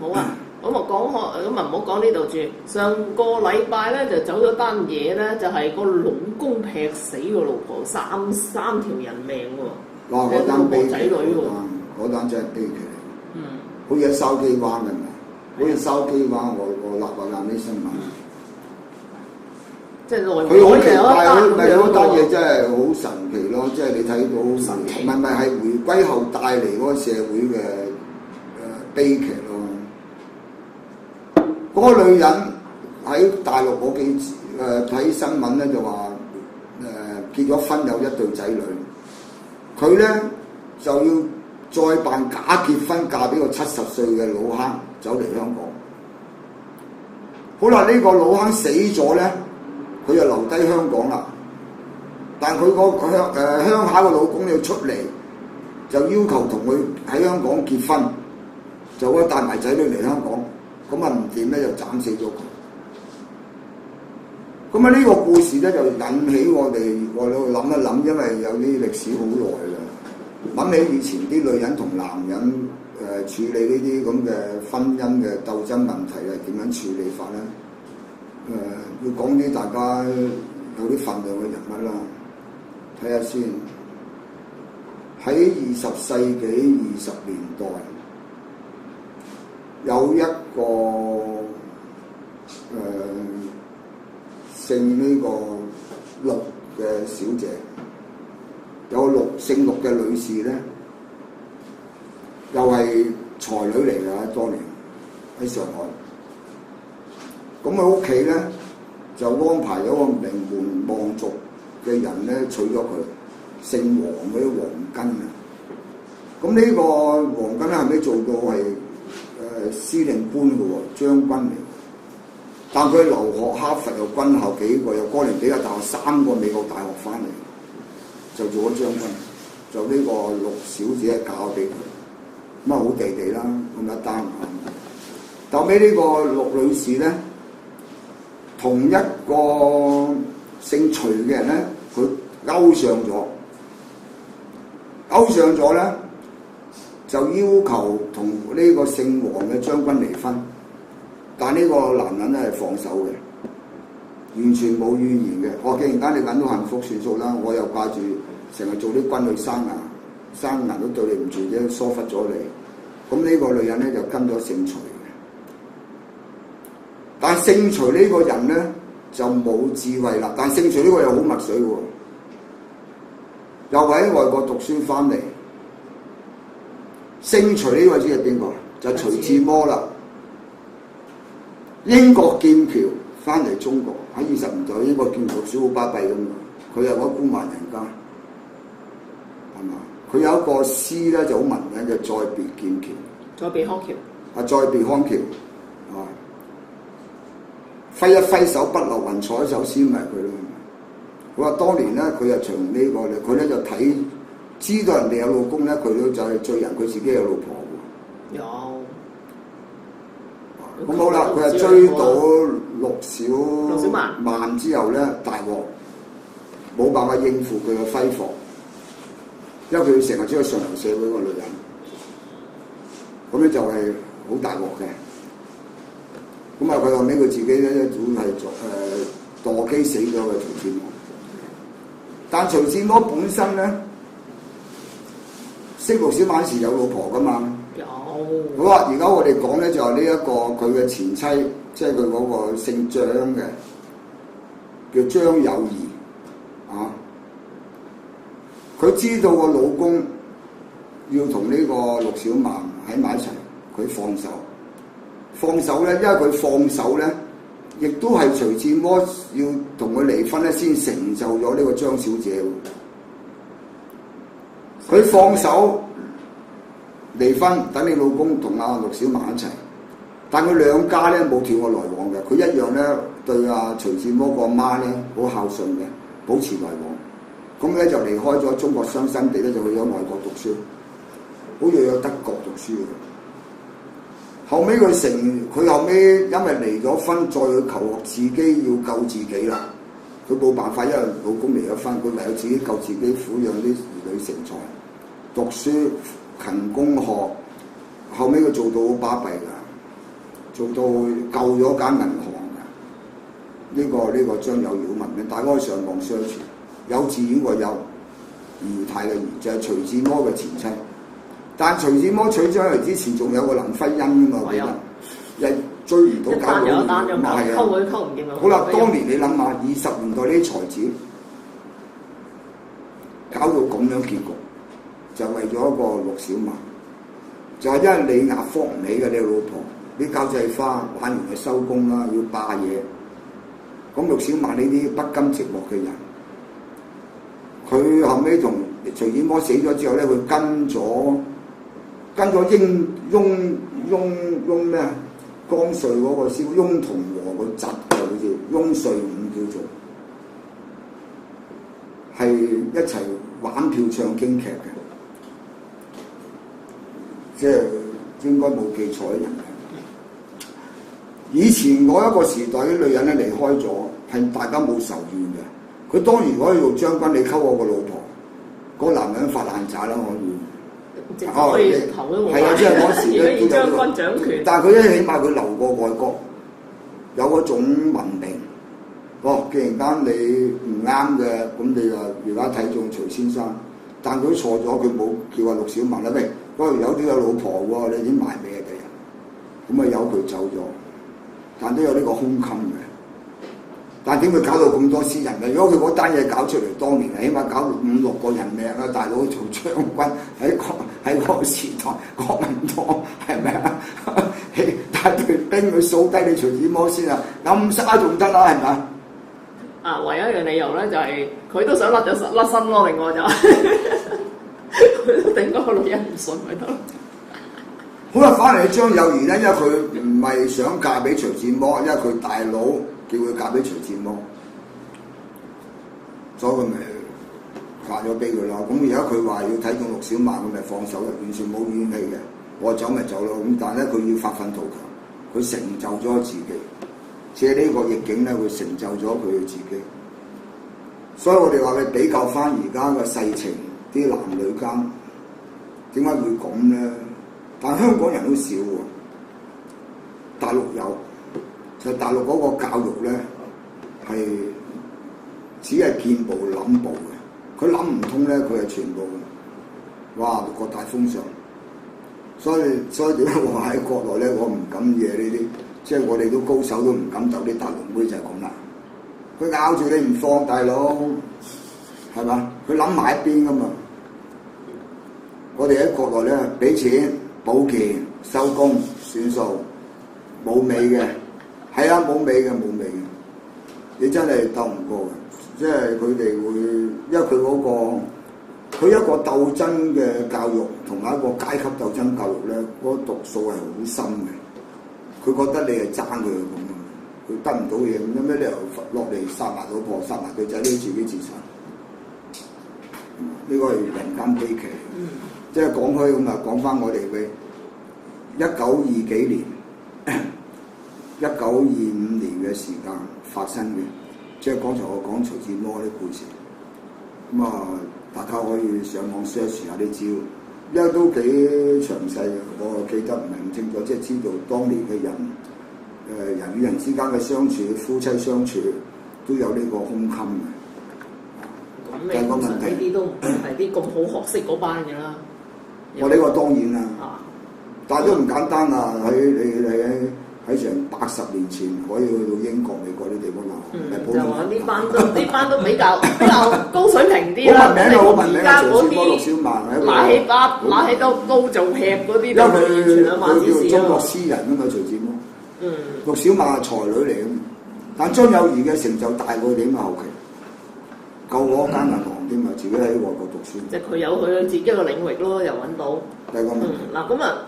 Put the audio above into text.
好啊。咁啊講開，咁啊唔好講呢度住。上個禮拜咧就走咗單嘢咧，就係個老公劈死個老婆，三條人命喎。哇！嗰單悲劇，仔女喎，嗰單真係悲劇嚟。好似喺筲箕灣咁啊！好似筲箕灣，我立下眼啲新聞。即係內佢好奇怪，咪有單嘢真係好神奇咯！即係你睇到神奇，唔係回歸後帶嚟嗰個社會嘅悲劇咯。嗰個女人喺大陸嗰幾睇新聞咧就話結咗婚有一對仔女，佢咧就要再辦假結婚嫁俾個70歲嘅老坑走嚟香港。好啦，呢個老坑死咗咧，佢就留低香港啦。但佢個鄉下個老公要出嚟，就要求同佢喺香港結婚，就可以帶埋仔女嚟香港。咁啊唔掂咧，就斬死咗佢。咁啊呢個故事咧就引起我哋諗一諗，因為有啲歷史好耐啦。諗起以前啲女人同男人處理呢啲咁嘅婚姻嘅鬥爭問題係點樣處理法咧？要講啲大家有啲份量嘅人物啦，睇下先。喺20世紀20年代，有一個姓呢個陸嘅小姐，有個姓陸嘅女士咧，又係才女嚟㗎，當年喺上海。咁佢屋企咧就安排咗個名門望族嘅人咧娶咗佢，姓黃嗰啲黃巾啊。咁呢個黃巾咧後尾做到係司令官嘅喎，將軍嚟。但佢留學哈佛又軍校幾個，又哥倫比亞大學3個美國大學翻嚟，就做咗將軍。就呢個陸小姐嫁俾佢，咁啊好地地啦，咁一單。後尾呢個陸女士咧，同一個姓徐嘅人咧，佢勾上咗咧，就要求同呢個姓黃嘅將軍離婚。但呢個男人咧係放手嘅，完全冇怨言嘅。我既然間你揾到幸福算數啦，我又掛住成日做啲軍旅生涯都對你唔住啫，疏忽咗你。咁呢個女人咧就跟咗姓徐嘅，但姓徐呢個人咧就冇智慧啦。但姓徐呢個又好墨水喎，又喺外國讀書翻嚟。姓徐呢個知係邊個？就係徐志摩啦。英國劍橋翻嚟中國，喺20年代英國劍橋讀書好巴閉咁嘛，佢又嗰官宦人家，係嘛？佢有一個詩咧就好文嘅，就再別劍橋，再別康橋，再別康橋，啊！揮一揮手不留雲彩，首詩咪佢咯。佢話當年咧，佢就從呢個佢咧就睇知道人哋有老公咧，佢都就係罪人，佢自己有老婆喎。有。咁好啦，佢係追到陸小曼之後咧，大鑊，冇辦法應付佢嘅揮霍，因為佢成日出去上流社會個女人，咁咧就係好大鑊嘅。咁啊，佢後尾佢自己咧總係墮機死咗嘅徐志摩。但徐志摩本身咧，識陸小曼時有老婆噶嘛？有。好啦，而家我哋講咧就係呢一個佢嘅前妻，即係佢嗰個姓張嘅，叫張幼儀啊。佢知道個老公要同呢個陸小曼喺埋一齊，佢放手。放手咧，因為佢放手咧，亦都係徐志摩要同佢離婚咧，先成就咗呢個張小姐。佢放手離婚，等你老公同阿陸小曼一齊，但佢兩家咧冇斷過來往嘅，佢一樣咧對阿徐志摩個媽咧好孝順嘅，保持來往。咁咧就離開咗中國傷心地咧，就去咗外國讀書，好似去咗德國讀書嘅。後尾佢後尾因為離咗婚，再去求學，自己要救自己啦。佢冇辦法，因為老公離咗婚，佢唯有自己救自己，撫養啲兒女成才，讀書勤工學。後尾佢做到好巴閉㗎。做到救咗間銀行嘅。呢個張有擾文嘅，大家可以上網 search。有字演個有，余太嘅余就係徐志摩嘅前妻。但徐志摩娶張嚟之前，仲有個林徽因噶嘛，我記得，一追唔到搞到一單又單，溝佢溝唔掂啊！好啦，當年你諗下，20年代呢啲才子搞到咁樣結局，就為咗一個陸小曼，就係因為你壓服唔起嘅你老婆，你交際花玩完就收工啦，要霸嘢。咁陸小曼呢啲不甘寂寞嘅人，佢後尾同徐志摩死咗之後咧，佢跟咗翁咩啊？江瑞嗰個師傅翁同和個侄嘅，好似翁瑞五叫做，係一齊玩票唱京劇嘅，即係應該冇記錯嘅人嘅。以前嗰一個時代啲女人咧離開咗，係大家冇仇怨嘅。佢當然可以做將軍，你溝我個老婆，嗰、那個男人發爛渣啦，可以。可以頭都冇。係啊，即係嗰時咧都將軍掌權。但係佢咧，起碼佢留過外國，有嗰種文明。哦，既然間你唔啱嘅，咁你就而家睇中徐先生。但佢錯咗，佢冇叫阿陸小曼啦，喂，嗰條友都有老婆喎，你點賣俾人哋啊？咁啊由佢走咗，但都有呢個胸襟嘅。但點會搞到咁多私人嘅？如果佢嗰單嘢搞出嚟，當年起碼搞5、6個人命啊！大佬做將軍喺個時代，國民黨係咪啊？帶隊兵去掃低你徐志摩先啊！暗殺仲得啦，係咪啊？啊，唯一一樣理由咧就係、是、佢都想甩身咯，另外就佢都頂嗰個女人唔順咪得咯。好啦，反嚟張幼儀咧，因為佢唔係想嫁俾徐志摩，因為佢大佬叫佢嫁俾徐志摩，所以佢咪嫁咗俾佢咯。咁而家佢話要睇中陸小曼，佢咪放手，完全冇怨氣嘅。我走咪走咯。咁但係咧，佢要發奮圖強，佢成就咗自己，借呢個逆境咧，會成就咗佢自己。所以我哋話佢比較翻而家嘅世情，啲男女間點解會咁咧？但香港人都少喎，大陸有，就係、大陸嗰個教育咧係只係見步諗步嘅，佢諗唔通咧，佢係全部哇各大風尚。所以點解我喺國內咧，我唔敢惹呢啲，即係我哋都高手都唔敢鬥啲大陸妹就係咁啦。佢咬住你唔放，大佬係嘛？佢諗埋一邊噶嘛。我哋喺國內咧，俾錢保健收工算數，冇尾嘅，係啊冇尾嘅冇尾嘅，你真係鬥唔過嘅。即係佢哋會，因為佢佢一個鬥爭嘅教育同埋一個階級鬥爭教育咧，嗰個毒素係好深嘅。佢覺得你係爭佢咁啊，佢得唔到嘢，咁咩理由落嚟殺埋老婆殺埋佢仔，你自己自殺？呢個係人間悲劇。即係講開咁啊，講翻我哋嘅1920幾年、1925年嘅時間發生嘅，即係剛才我講徐志摩啲故事。咁啊，大家可以上網 search 下啲資料，因為都幾詳細嘅，我記得唔係咁清楚，即係知道當年嘅人，人與人之間嘅相處，夫妻相處都有呢個胸襟嘅。咁你通常呢啲都唔係啲咁好學識嗰班嘅啦。我呢個當然啦，但係都唔簡單啊！喺成80年前可以去到英國、美國啲地方留學，就話呢班都比較高水平啲啦。好聞名而家嗰陸小曼拿起刀做吃嗰啲，因為佢叫中國詩詩人啊嘛，徐志摩。陸小曼係才女嚟嘅，但張幼儀嘅成就大過點啊後期。救我間銀行添嘛，自己喺外國讀書。即係佢有佢自己嘅領域咯，又揾到。第二個問題。嗱咁啊。